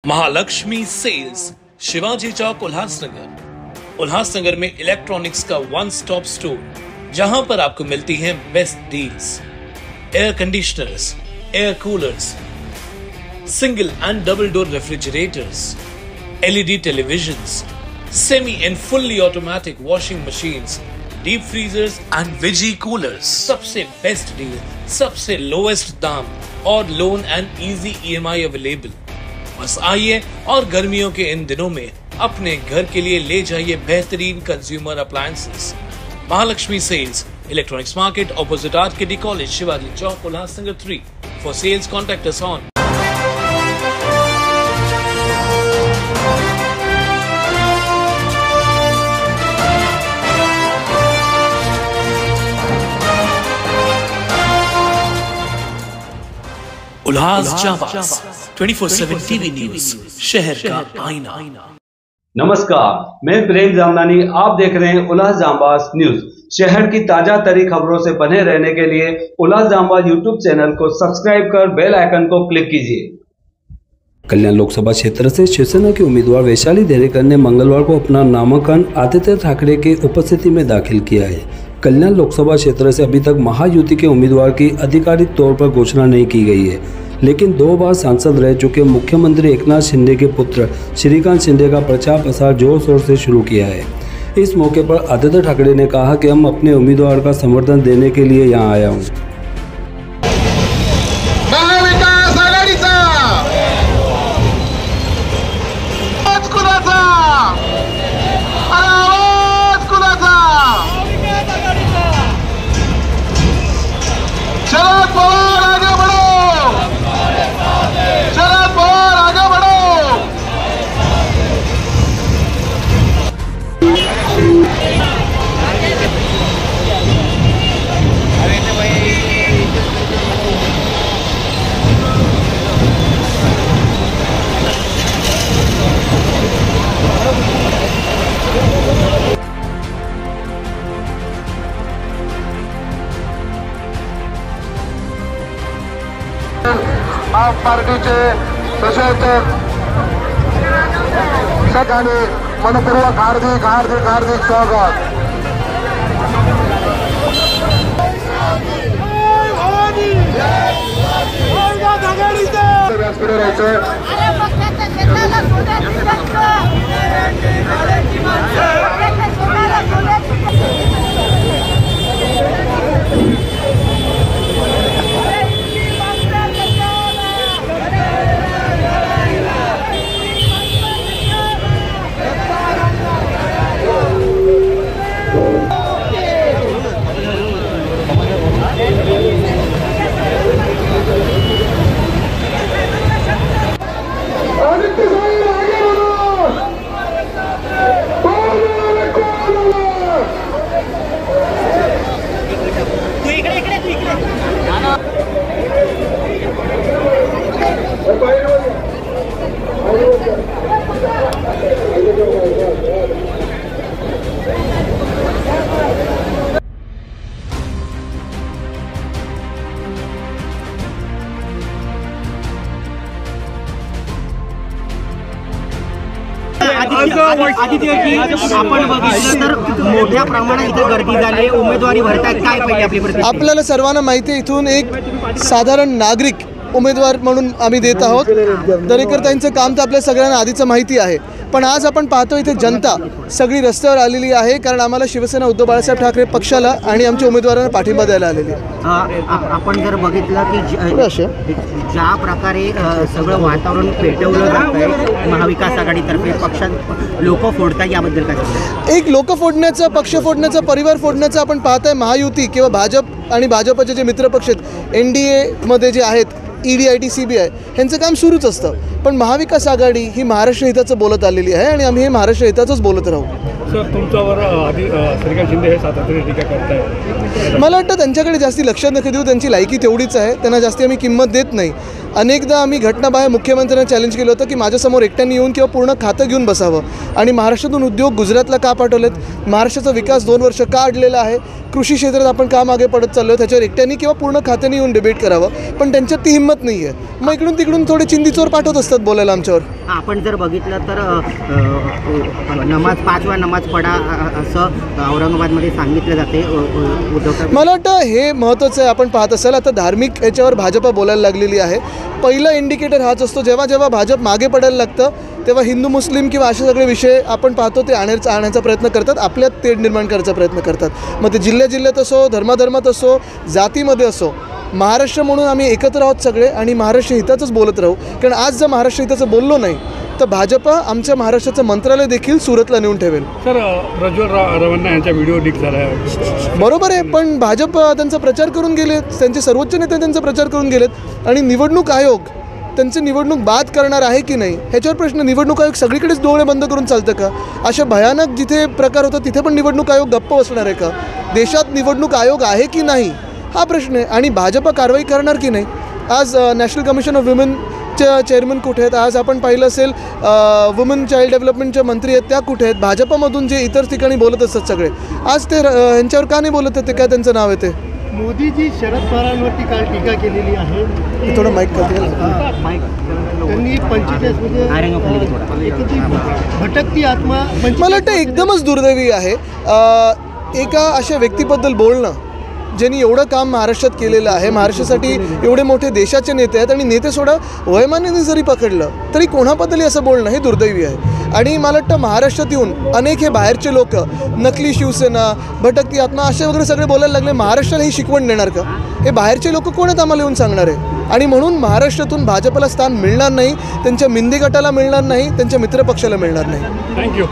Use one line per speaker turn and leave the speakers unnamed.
Mahalakshmi cells, Shivaji Chowk, Ulhasnagar. Ulhasnagar में electronics का one stop store, जहां पर आपको मिलती हैं best deals. Air conditioners, air coolers, single and double door refrigerators, LED televisions, semi and fully automatic washing machines, deep freezers and veggie coolers. सबसे best deal, सबसे lowest दाम और loan and easy EMI available. बस आइए और गर्मियों के in दिनों में अपने घर के लिए ले जाइए बेहतरीन consumer appliances. Mahalaxmi sales, electronics market, opposite RKD college, Shivaji Chowk, Ulhasnagar 3। For sales contact us on Ulhas Jabaz 24/7 TV news, शहर का आईना।
नमस्कार, मैं प्रेम जामनानी, आप देख रहे हैं उल्लास जाबाज न्यूज। शहर की ताजा तरीन खबरों से बने रहने के लिए उल्लास जाबाज यूट्यूब चैनल को सब्सक्राइब कर बेल आइकन को क्लिक कीजिए।
कल्याण लोकसभा क्षेत्र से शिवसेना के उम्मीदवार वैशाली देरेकर ने मंगलवार को अपना नामांकन आदित्य ठाकरे की उपस्थिति में दाखिल किया है। कल्याण लोकसभा क्षेत्र से अभी तक महायुति के उम्मीदवार की आधिकारिक तौर पर घोषणा नहीं की गई है, लेकिन 2 बार सांसद रह चुके मुख्यमंत्री एकनाथ शिंदे के पुत्र श्रीकांत शिंदे का प्रचार प्रसार जोर शोर से शुरू किया है। इस मौके पर आदित्य ठाकरे ने कहा कि हम अपने उम्मीदवार का समर्थन देने के लिए यहाँ आया हूँ।
आप पार्टीचे तसेच सगळ्यांनी मनपूर्वक हार्दिक हार्दिक हार्दिक स्वागत। व्यासपीठावर
आदित्यजी, आपण बघितलं तर मोठ्या प्रमाणात इथे गर्दी झाली आहे, उमेदवारी भरतायत, काय पाहिजे आपली प्रतिक्रिया?
आपल्याला सर्वांना माहिती आहे, इथून एक साधारण नागरिक उमेदवार म्हणून आम्ही देत आहोत। दरेकर ताईंचं काम तर आपल्या सगळ्यांना आधीचं माहिती आहे, पण आज आपण पाहतो इथे जनता सगळी रस्त्यावर आलेली आहे, कारण आम्हाला शिवसेना उद्धव बाळासाहेब ठाकरे पक्षाला आणि आमच्या उमेदवारांना पाठिंबा द्यायला आलेली आहे।
आपण जर बघितलं की ज्या प्रकारे सगळं वातावरण पेटवलं जातंय महाविकास आघाडीतर्फे, पक्षात लोक फोडतात, याबद्दल काय सांगता?
एक लोक फोडण्याचं, पक्ष फोडण्याचं, परिवार फोडण्याचं आपण पाहताय। महायुती किंवा भाजप आणि भाजपचे जे मित्रपक्ष आहेत, NDA मध्ये जे आहेत, ED, IT, CBI यांचं काम सुरूच असतं, पण महाविकास आघाडी ही महाराष्ट्र हिताचं बोलत आलेली आहे आणि आम्ही हे महाराष्ट्र हिताचंच बोलत राहू।
सर, तुमच्यावर आधी श्रीकांत शिंदे हे सातत्याने टीका करताय,
मला वाटतं त्यांच्याकडे जास्ती लक्ष नका देऊ, त्यांची लायकी तेवढीच आहे, त्यांना जास्ती आम्ही किंमत देत नाही। अनेकदा आम्ही घटनाबाह्य मुख्यमंत्र्यांना चॅलेंज केलं होतं की माझ्यासमोर एकट्याने येऊन किंवा पूर्ण खातं घेऊन बसावं आणि महाराष्ट्रातून उद्योग गुजरातला का पाठवलेत, महाराष्ट्राचा विकास 2 वर्ष का अडलेला आहे, कृषी क्षेत्रात आपण का मागे पडत चाललो, त्याच्यावर एकट्याने किंवा पूर्ण खात्याने येऊन डिबेट करावं, पण त्यांच्यात ती हिंमत नाही आहे। मग इकडून तिकडून थोडे चिंदीचोर पाठवत असतात असतात बोलायला आमच्यावर.
आपण जर बघितलं तर पाचवा नमाज पडा असं औरंगाबादमध्ये सांगितलं जाते उद्धव ठाकरे.
मला वाटतं हे महत्त्वाचं आहे. आपण पाहत असाल आता धार्मिक याच्यावर भाजपा बोलायला लागलेली आहे. पहिला इंडिकेटर हाच असतो, जेव्हा जेव्हा भाजप मागे पडायला लागतं तेव्हा हिंदू मुस्लिम किंवा असे सगळे विषय आपण पाहतो ते आणण्याचा प्रयत्न करतात, आपल्यात तेढ निर्माण करायचा प्रयत्न करतात. मग ते जिल्ह्यात असो, धर्मात असो, जातीमध्ये असो, महाराष्ट्र म्हणून आम्ही एकत्र आहोत सगळे आणि महाराष्ट्र हिताचंच बोलत राहू. कारण आज जर महाराष्ट्र हिताचं बोललो नाही तर भाजपा आमच्या महाराष्ट्राचं मंत्रालय देखील सुरतला नेऊन ठेवेल.
सर, प्रज्वल रवण्णा यांचा व्हिडिओ लीक झाला आहे.
बरोबर आहे, पण भाजप त्यांचा प्रचार करून गेलेत, त्यांचे सर्वोच्च नेते त्यांचा प्रचार करून गेलेत आणि निवडणूक आयोग त्यांची निवडणूक बाद करणार आहे की नाही ह्याच्यावर प्रश्न. निवडणूक आयोग सगळीकडेच डोळे बंद करून चालतं का? अशा भयानक जिथे प्रकार होतात तिथे पण निवडणूक आयोग गप्प बसणार आहे का? देशात निवडणूक आयोग आहे की नाही हा प्रश्न आहे. आणि भाजपा कारवाई करणार की नाही? आज नॅशनल कमिशन ऑफ वुमेनच्या चेअरमन कुठे आहेत? आज आपण पाहिलं असेल वुमन चाइल्ड डेव्हलपमेंटच्या मंत्री आहेत त्या कुठे आहेत? भाजपामधून जे इतर ठिकाणी बोलत असतात सगळे आज ते यांच्यावर का नाही बोलत आहेत? ते काय त्यांचं नाव आहे ते?
मोदीजी शरद पवारांवरती काल टीका केलेली आहे.
थोडं माईक करते.
त्यांनी 45 मध्ये भटकती आत्मा.
मला वाटतं एकदमच दुर्दैवी आहे एका अशा व्यक्तीबद्दल बोलणं ज्यांनी एवढं काम महाराष्ट्रात केलेलं आहे. महाराष्ट्रासाठी एवढे मोठे देशाचे नेते आहेत आणि नेते सोडा वयमानाने जरी पकडलं तरी कोणाबद्दलही असं बोलणं हे दुर्दैवी आहे. आणि मला वाटतं महाराष्ट्रात येऊन अनेक हे बाहेरचे लोक नकली शिवसेना, भटकती आत्मा असे वगैरे सगळे बोलायला लागले. महाराष्ट्राला ही शिकवण देणार का? हे बाहेरचे लोक कोण आहेत आम्हाला येऊन सांगणार आहे? आणि म्हणून महाराष्ट्रातून भाजपला स्थान मिळणार नाही, त्यांच्या मिंदी गटाला मिळणार नाही, त्यांच्या मित्रपक्षाला मिळणार नाही.
थँक्यू.